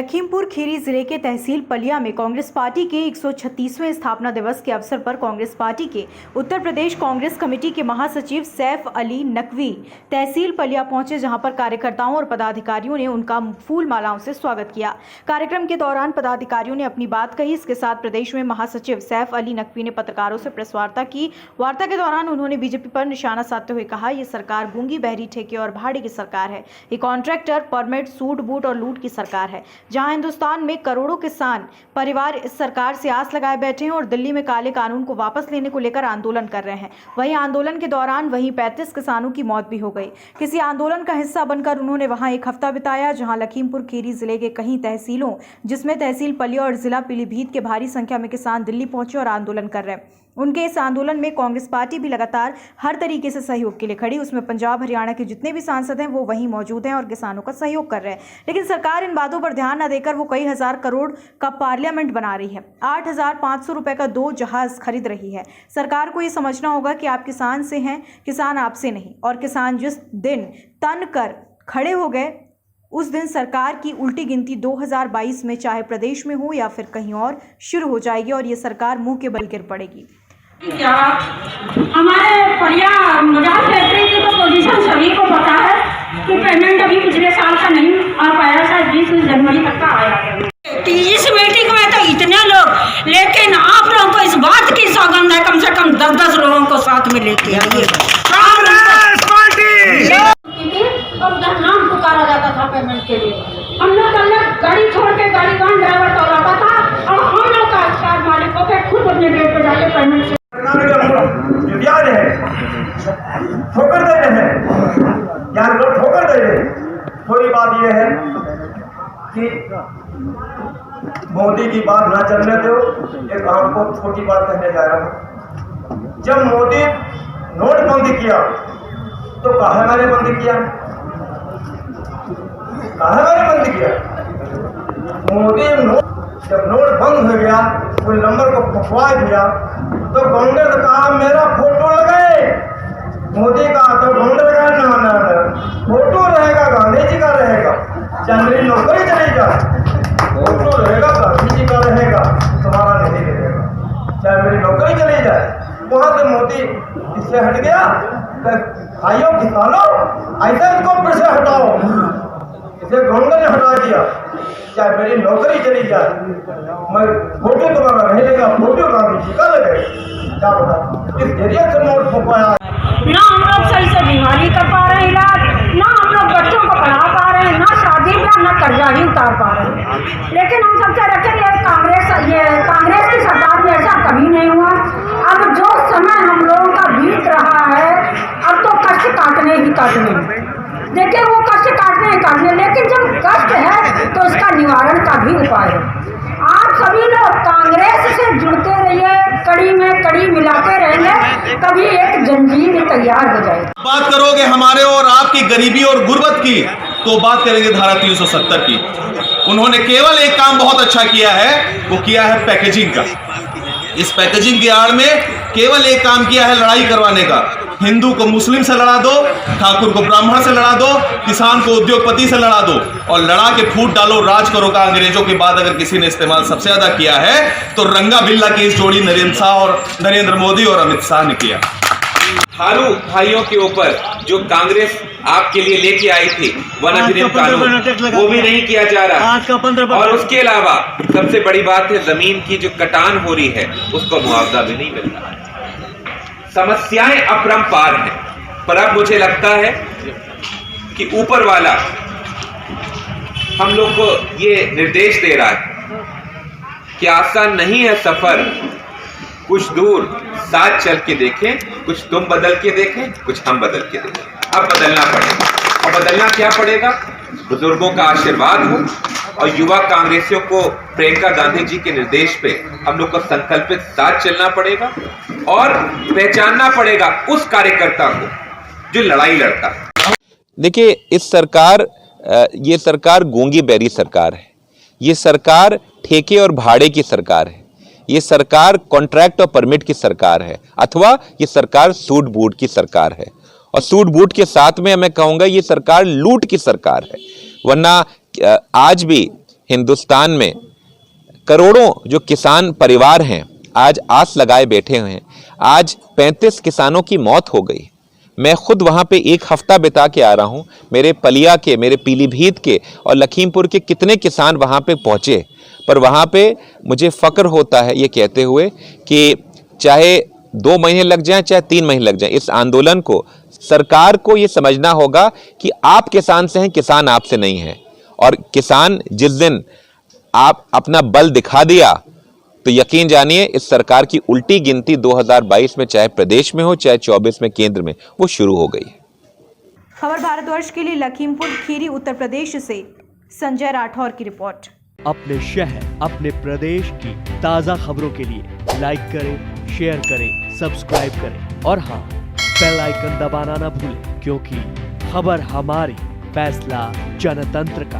लखीमपुर खीरी जिले के तहसील पलिया में कांग्रेस पार्टी के 136वें स्थापना दिवस के अवसर पर कांग्रेस पार्टी के उत्तर प्रदेश कांग्रेस कमेटी के महासचिव सैफ अली नकवी तहसील पलिया पहुंचे, जहां पर कार्यकर्ताओं और पदाधिकारियों ने उनका फूल मालाओं से स्वागत किया। कार्यक्रम के दौरान पदाधिकारियों ने अपनी बात कही। इसके साथ प्रदेश में महासचिव सैफ अली नकवी ने पत्रकारों से प्रेस वार्ता की। वार्ता के दौरान उन्होंने बीजेपी पर निशाना साधते हुए कहा, ये सरकार गूंगी बहरी ठेके और भाड़े की सरकार है। ये कॉन्ट्रैक्टर, परमिट, सूट बूट और लूट की सरकार है। जहां हिंदुस्तान में करोड़ों किसान परिवार इस सरकार से आस लगाए बैठे हैं और दिल्ली में काले कानून को वापस लेने को लेकर आंदोलन कर रहे हैं। वहीं आंदोलन के दौरान 35 किसानों की मौत भी हो गई। किसी आंदोलन का हिस्सा बनकर उन्होंने वहां एक हफ्ता बिताया, जहां लखीमपुर खीरी जिले के कई तहसीलों, जिसमें तहसील पलिया और जिला पीलीभीत के भारी संख्या में किसान दिल्ली पहुंचे और आंदोलन कर रहे हैं। उनके इस आंदोलन में कांग्रेस पार्टी भी लगातार हर तरीके से सहयोग के लिए खड़ी। उसमें पंजाब, हरियाणा के जितने भी सांसद हैं वो वहीं मौजूद हैं और किसानों का सहयोग कर रहे हैं। लेकिन सरकार इन बातों पर ध्यान न देकर वो कई हजार करोड़ का पार्लियामेंट बना रही है। 8,500 रुपए का 2 जहाज खरीद रही है। सरकार को ये समझना होगा कि आप किसान से हैं, किसान आपसे नहीं। और किसान जिस दिन तन कर खड़े हो गए, उस दिन सरकार की उल्टी गिनती 2022 में चाहे प्रदेश में हो या फिर कहीं और शुरू हो जाएगी और ये सरकार मुंह के बल गिर पड़ेगी। क्या हमारे पलिया मजाक फैक्ट्री की तो पोजीशन सभी को पता है कि पेमेंट अभी पिछले साल का नहीं आ पाया, शायद 20 जनवरी तक का आया। इस मीटिंग में तो इतने लोग, लेकिन आप लोगों को इस बात की सौगंध है कम से कम 10-10 लोगों को साथ में लेके आइए। और उधर नाम पुकारा जाता था पेमेंट के लिए। हम लोग अलग गाड़ी छोड़ के गाड़ी वाहन ड्राइवर दौड़ाता था और हम लोग का कार मालिकों के खुद अपने गेट पे जाके पेमेंट से ब्याज है, ठोकर दे रहे हैं, यार लोग ठोकर दे रहे हैं। थोड़ी बात यह है कि मोदी की बात ना चलने दो। एक आपको छोटी बात कहने जा रहा हूँ। जब मोदी नोटबंदी किया तो काहे मैंने बंद किया, काहे मैंने बंद किया? मोदी जब नोट बंद हो गया तो नंबर को फंसवा दिया तो कांग्रेस कहा मेरा फोटो लगाए, मोदी का तो कांग्रेस का ना फोटो रहेगा, गांधी जी का रहेगा, चाहे मेरी नौकरी चली जाए, फोटो रहेगा गांधी जी का रहेगा, तुम्हारा नहीं रहेगा, चाहे मेरी नौकरी चली जाए। वहां से मोदी इससे हट गया। भाइयों किसानों, ऐसे इसको फिर से हटाओ, इसे कांग्रेस ने हटा दिया, चाहे मेरी नौकरी चली जाए, मैं फोटो तुम्हारा नहीं लेगा, फोटो गांधी जी का लगेगा। क्या बता, इस जरिए से नोट फंसवाया। ना हम लोग सही से बीमारी कर पा रहे हैं इलाज, ना हम लोग बच्चों को पढ़ा पा रहे हैं, ना शादी ब्याह, ना कर्जा ही उतार पा रहे हैं। लेकिन हम सबसे रखें ये कांग्रेस की सरकार में ऐसा कभी नहीं हुआ। अब जो समय हम लोगों का बीत रहा है, अब तो कष्ट काटने ही काटने, देखिए वो कष्ट काटने ही काटने, लेकिन जब कष्ट है तो इसका निवारण का भी उपाय है। आप सभी लोग कांग्रेस से जुड़ते रहिए, कड़ी में कड़ी मिलाते रहेंगे, कभी एक जंजीर तैयार हो जाएगी। बात करोगे हमारे और आपकी गरीबी और गुर्बत की, तो बात करेंगे धारा 370 की। उन्होंने केवल एक काम बहुत अच्छा किया है, वो किया है पैकेजिंग का। इस पैकेजिंग की आड़ में केवल एक काम किया है, लड़ाई करवाने का। हिंदू को मुस्लिम से लड़ा दो, ठाकुर को ब्राह्मण से लड़ा दो, किसान को उद्योगपति से लड़ा दो और लड़ा के फूट डालो, राज करो का अंग्रेजों के बाद अगर किसी ने इस्तेमाल सबसे ज्यादा किया है तो रंगा बिल्ला की इस जोड़ी नरेंद्र मोदी और अमित शाह ने किया। थारू भाइयों के ऊपर जो कांग्रेस आपके लिए लेके आई थी वन अधिनियम कानून, वो भी नहीं किया जा रहा। और उसके अलावा सबसे बड़ी बात है, जमीन की जो कटान हो रही है उसको मुआवजा भी नहीं मिल रहा है। समस्याएं अपरंपार हैं, पर अब मुझे लगता है कि ऊपर वाला हम लोग को ये निर्देश दे रहा है कि आसान नहीं है सफर, कुछ दूर साथ चल के देखें, कुछ तुम बदल के देखें, कुछ हम बदल के देखें। अब बदलना पड़ेगा, और बदलना क्या पड़ेगा? बुजुर्गों का आशीर्वाद हो और युवा कांग्रेसियों को प्रियंका गांधी जी के निर्देश पे हम लोग को संकल्पित साथ चलना पड़ेगा और पहचानना पड़ेगा उस कार्यकर्ता को जो लड़ाई लड़ता है। देखिए, ये सरकार गूंगी बहरी सरकार है। ये सरकार ठेके और भाड़े की सरकार है। ये सरकार कॉन्ट्रैक्ट और परमिट की सरकार है, अथवा ये सरकार सूट बूट की सरकार है। और सूट बूट के साथ में मैं कहूंगा ये सरकार लूट की सरकार है। वरना आज भी हिंदुस्तान में करोड़ों जो किसान परिवार हैं आज आस लगाए बैठे हुए हैं। आज 35 किसानों की मौत हो गई। मैं खुद वहां पे एक हफ्ता बिता के आ रहा हूं। मेरे पलिया के, मेरे पीलीभीत के और लखीमपुर के कितने किसान वहां पे पहुंचे, पर वहां पे मुझे फक्र होता है ये कहते हुए कि चाहे 2 महीने लग जाएं, चाहे 3 महीने लग जाएं, इस आंदोलन को सरकार को ये समझना होगा कि आप किसान से हैं, किसान आपसे नहीं है। और किसान जिस दिन आप अपना बल दिखा दिया तो यकीन जानिए इस सरकार की उल्टी गिनती 2022 में चाहे प्रदेश में हो चाहे 24 में केंद्र में, वो शुरू हो गई है। खबर भारतवर्ष के लिए लखीमपुर खीरी उत्तर प्रदेश से संजय राठौर की रिपोर्ट। अपने शहर, अपने प्रदेश की ताज़ा खबरों के लिए लाइक करें, शेयर करें, सब्सक्राइब करें और हाँ, बेल आइकन दबाना ना भूलें, क्योंकि खबर हमारी, फैसला जनतंत्र का।